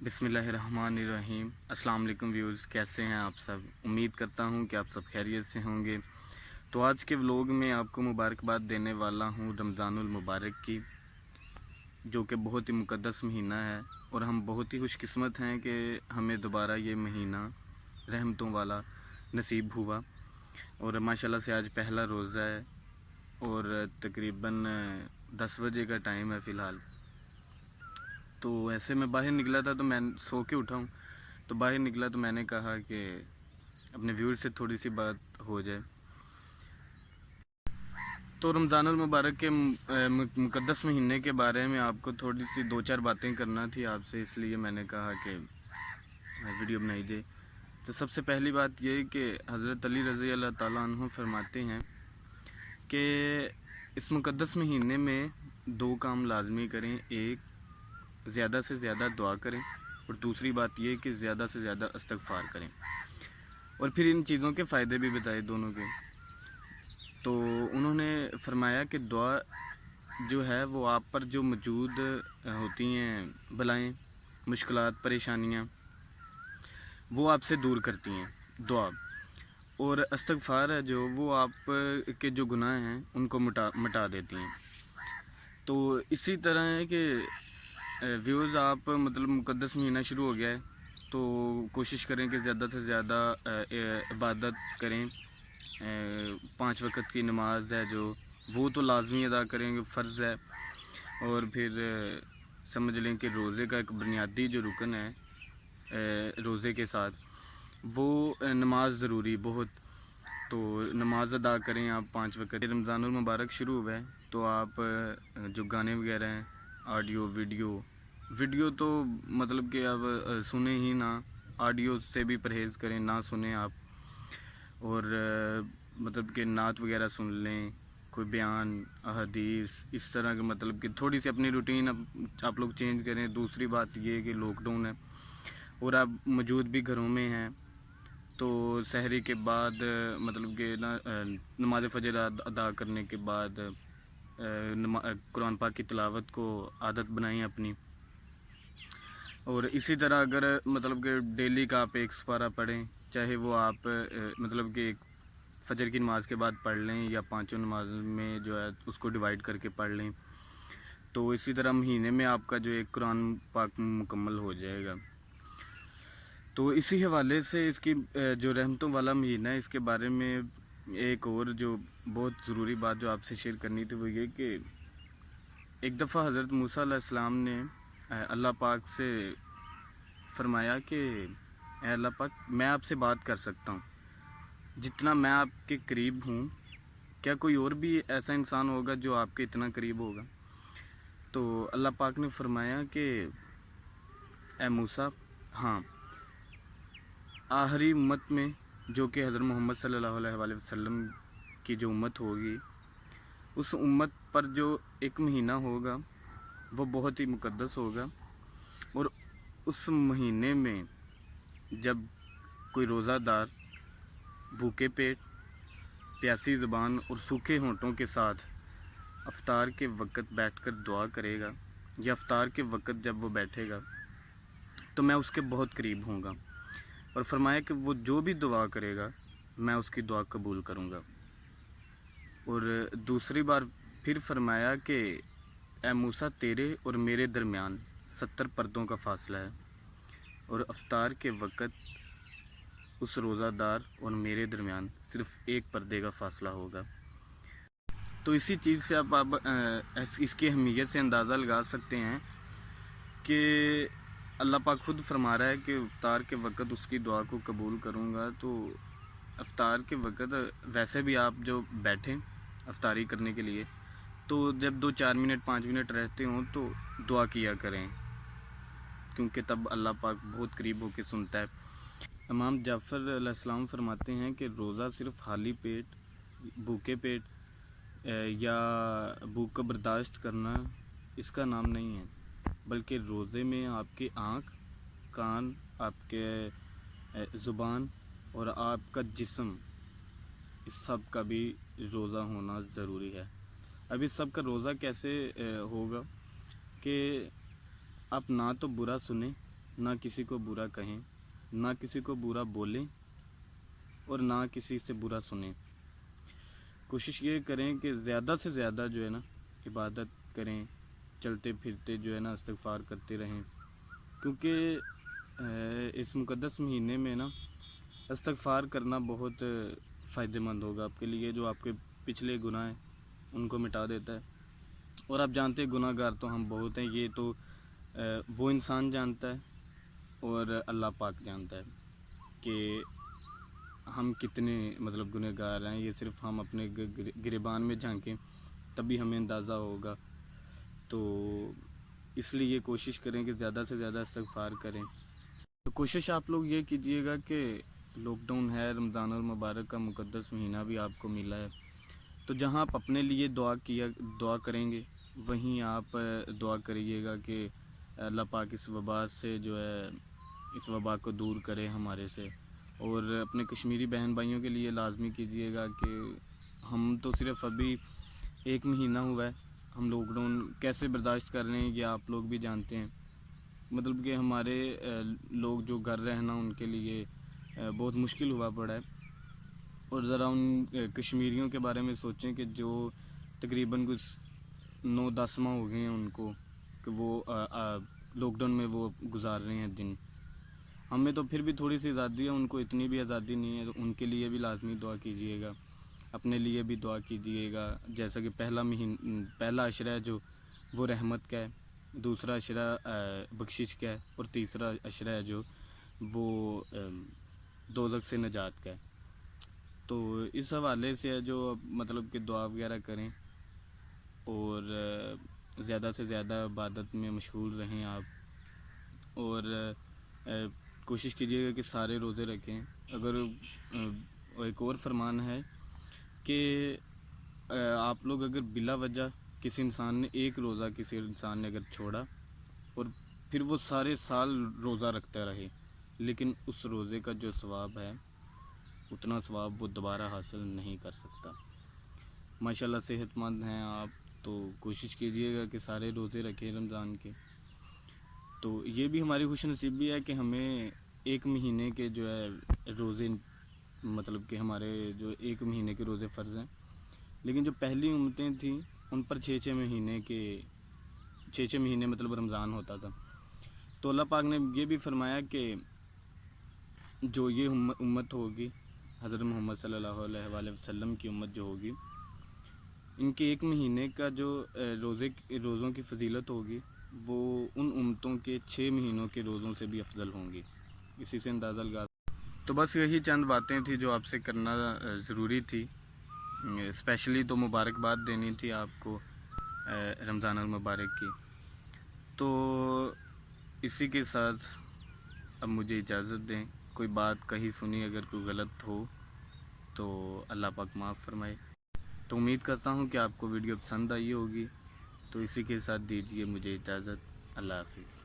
बिस्मिल्लाहिर्रहमानिर्रहीम। अस्सलाम वालेकुम व्यूज़, कैसे हैं आप सब। उम्मीद करता हूं कि आप सब खैरियत से होंगे। तो आज के व्लॉग में आपको मुबारकबाद देने वाला हूं रमज़ानुल मुबारक की, जो कि बहुत ही मुक़द्दस महीना है और हम बहुत ही खुशकिस्मत हैं कि हमें दोबारा ये महीना रहमतों वाला नसीब हुआ। और माशाल्लाह से आज पहला रोज़ा है और तकरीबन 10 बजे का टाइम है फ़िलहाल। तो ऐसे मैं बाहर निकला था, तो मैं सो के उठा हूँ, तो बाहर निकला तो मैंने कहा कि अपने व्यूअर से थोड़ी सी बात हो जाए। तो रमज़ानुल मुबारक के मुक़द्दस महीने के बारे में आपको थोड़ी सी 2-4 बातें करना थी आपसे, इसलिए मैंने कहा कि वीडियो बनाई जाए। तो सबसे पहली बात ये कि हज़रत अली रज़ी अल्लाह ताला अन्हु फरमाते हैं कि इस मुक़द्दस महीने में 2 काम लाजमी करें। एक, ज़्यादा से ज़्यादा दुआ करें, और दूसरी बात ये कि ज़्यादा से ज़्यादा इस्तिग़फ़ार करें। और फिर इन चीज़ों के फ़ायदे भी बताए दोनों के। तो उन्होंने फरमाया कि दुआ जो है वो आप पर जो मौजूद होती हैं बलाएँ, मुश्किलात, परेशानियाँ, वो आपसे दूर करती हैं दुआ। और इस्तिग़फ़ार है जो, वो आप के जो गुनाह हैं उनको मिटा देती हैं। तो इसी तरह है कि व्यूज़, आप मतलब मुक़द्दस महीना शुरू हो गया है तो कोशिश करें कि ज़्यादा से ज़्यादा इबादत करें। 5 वक़्त की नमाज है जो, वो तो लाजमी अदा करेंगे, फ़र्ज़ है। और फिर समझ लें कि रोज़े का एक बुनियादी जो रुकन है रोज़े के साथ, वो नमाज ज़रूरी बहुत। तो नमाज अदा करें आप 5 वक़्त। रमज़ानुल मुबारक शुरू हुआ है तो आप जो गाने वगैरह हैं, ऑडियो वीडियो तो मतलब कि अब सुने ही ना, ऑडियो से भी परहेज़ करें, ना सुने आप। और मतलब कि नात वगैरह सुन लें, कोई बयान, अहदीस, इस तरह के, मतलब कि थोड़ी सी अपनी रूटीन आप लोग चेंज करें। दूसरी बात ये है कि लॉकडाउन है और आप मौजूद भी घरों में हैं, तो सहरी के बाद मतलब कि नमाज फ़जर अदा करने के बाद कुरान पाक की तिलावत को आदत बनाएं अपनी। और इसी तरह अगर मतलब कि डेली का आप एक सुपारा पढ़ें, चाहे वो आप मतलब कि फ़जर की नमाज़ के बाद पढ़ लें या पांचों नमाज में जो है उसको डिवाइड करके पढ़ लें, तो इसी तरह महीने में आपका जो एक कुरान पाक मुकम्मल हो जाएगा। तो इसी हवाले से इसकी जो रहमतों वाला महीना है, इसके बारे में एक और जो बहुत ज़रूरी बात जो आपसे शेयर करनी थी वो ये कि एक दफ़ा हज़रत मूसा अलैहिस्सलाम ने अल्लाह पाक से फरमाया कि अल्लाह पाक, मैं आपसे बात कर सकता हूँ, जितना मैं आपके करीब हूँ, क्या कोई और भी ऐसा इंसान होगा जो आपके इतना करीब होगा। तो अल्लाह पाक ने फरमाया कि ए मूसा, हाँ, आखिरी उम्मत में जो कि हज़रत मोहम्मद सल्लल्लाहु अलैहि वसल्लम की जो उम्मत होगी, उस उम्मत पर जो एक महीना होगा वो बहुत ही मुक़द्दस होगा। और उस महीने में जब कोई रोज़ादार भूखे पेट, प्यासी ज़ुबान और सूखे होंठों के साथ अफ्तार के वक़्त बैठकर दुआ करेगा, या अफ्तार के वक़्त जब वो बैठेगा, तो मैं उसके बहुत करीब होऊंगा। और फरमाया कि वो जो भी दुआ करेगा मैं उसकी दुआ कबूल करूँगा। और दूसरी बार फिर फरमाया कि ए मूसा, तेरे और मेरे दरमियान 70 पर्दों का फ़ासला है, और अफ्तार के वक़्त उस रोज़ादार और मेरे दरमियान सिर्फ़ एक पर्दे का फ़ासला होगा। तो इसी चीज़ से आप इसकी अहमियत से अंदाज़ा लगा सकते हैं कि अल्लाह पाक खुद फरमा रहा है कि अफ्तार के वक़्त उसकी दुआ को कबूल करूँगा। तो अफ्तार के वक़्त वैसे भी आप जो बैठें अफ्तारी करने के लिए, तो जब 2-4 मिनट 5 मिनट रहते हों तो दुआ किया करें, क्योंकि तब अल्लाह पाक बहुत करीब होकर सुनता है। इमाम जाफ़र अलैहिस्सलाम फरमाते हैं कि रोज़ा सिर्फ़ खाली पेट, भूखे पेट या भूख का बर्दाश्त करना इसका नाम नहीं है, बल्कि रोज़े में आपकी आँख, कान, आपके ज़ुबान और आपका जिस्म, इस सब का भी रोज़ा होना ज़रूरी है। अब इस सब का रोज़ा कैसे होगा कि आप ना तो बुरा सुने, نہ کسی کو برا کہیں، نہ کسی کو برا بولیں اور نہ کسی سے برا سنیں۔ کوشش یہ کریں کہ زیادہ سے زیادہ جو ہے نا عبادت کریں، چلتے پھرتے جو ہے نا استغفار کرتے رہیں، کیونکہ اس مقدس مہینے میں نا استغفار کرنا بہت فائدہ مند ہوگا آپ کے لیے، جو آپ کے پچھلے گناہ ہیں ان کو مٹا دیتا ہے۔ اور آپ جانتے ہیں گناہ گار تو ہم بہت ہیں، یہ تو وہ انسان جانتا ہے اور اللہ پاک جانتا ہے کہ ہم کتنے مطلب گنہ گار ہیں۔ یہ صرف ہم اپنے گریبان میں جھانکیں تبھی ہمیں اندازہ ہوگا۔ تو اس لیے کوشش کریں کہ زیادہ سے زیادہ استغفار کریں۔ تو کوشش آپ لوگ یہ کیجئے گا کہ لاک ڈاؤن ہے، رمضان المبارک کا مقدس مہینہ بھی آپ کو ملا ہے، تو جہاں آپ اپنے لیے دعا کریں گے وہیں آپ دعا کریے گا کہ اللہ پاک اس وبا سے جو ہے اس وبا کو دور کرے ہمارے سے۔ اور اپنے کشمیری بہن بھائیوں کے لیے لازمی کیجئے گا کہ ہم تو صرف ابھی 1 مہینہ ہوا ہے، ہم لاک ڈاؤن کیسے برداشت کر رہے ہیں یہ آپ لوگ بھی جانتے ہیں۔ مطلب کہ ہمارے لوگ جو گھر رہنا ان کے لیے بہت مشکل ہوا پڑا ہے۔ اور ذرا ان کشمیریوں کے بارے میں سوچیں کہ جو تقریباً کچھ 9-10 ماہ ہو گئے ہیں ان کو کہ وہ لاک ڈاؤن میں وہ گزار رہے ہیں دن۔ ہمیں تو پھر بھی تھوڑی سی آزادی ہے، ان کو اتنی بھی آزادی نہیں ہے، تو ان کے لیے بھی لازمی دعا کیجیے گا، اپنے لیے بھی دعا کیجیے گا۔ جیسا کہ پہلا عشرہ ہے جو وہ رحمت کا ہے، دوسرا عشرہ بخشش کا ہے، اور تیسرا عشرہ ہے جو وہ دوزخ سے نجات کا ہے۔ تو اس حوالے سے ہے جو مطلب کہ دعا وغیرہ کریں اور زیادہ سے زیادہ عبادت میں مشغول رہیں آپ، اور کوشش کیجیے گا کہ سارے روزے رکھیں۔ اگر ایک اور فرمان ہے کہ آپ لوگ اگر بلا وجہ کسی انسان نے ایک روزہ کسی انسان نے اگر چھوڑا اور پھر وہ سارے سال روزہ رکھتا رہے، لیکن اس روزے کا جو ثواب ہے اتنا ثواب وہ دوبارہ حاصل نہیں کر سکتا۔ ماشاءاللہ صحت مند ہیں آپ، تو کوشش کیجیے گا کہ سارے روزے رکھیں رمضان کے۔ تو یہ بھی ہماری خوش نصیبی ہے کہ ہمیں 1 مہینے کے جو ہے روزے، مطلب کہ ہمارے جو 1 مہینے کے روزے فرض ہیں، لیکن جو پہلی امتیں تھیں ان پر 6 مہینے مطلب رمضان ہوتا تھا۔ تو اللہ پاک نے یہ بھی فرمایا کہ جو یہ امت ہوگی، حضرت محمد صلی اللہ علیہ وآلہ وسلم کی امت جو ہوگی، ان کے 1 مہینے کا جو روزوں کی فضیلت ہوگی وہ ان امتوں کے 6 مہینوں کے روزوں سے بھی افضل ہوں گی۔ اسی سے اندازہ لگا۔ تو بس یہی چند باتیں تھیں جو آپ سے کرنا ضروری تھی، اسپیشلی تو مبارکباد دینی تھی آپ کو رمضان المبارک کی۔ تو اسی کے ساتھ اب مجھے اجازت دیں، کوئی بات کہیں سنی اگر کوئی غلط ہو تو اللہ پاک معاف فرمائے۔ تو امید کرتا ہوں کہ آپ کو ویڈیو پسند آئی ہوگی، تو اسی کے ساتھ دیجیے مجھے اجازت۔ اللہ حافظ۔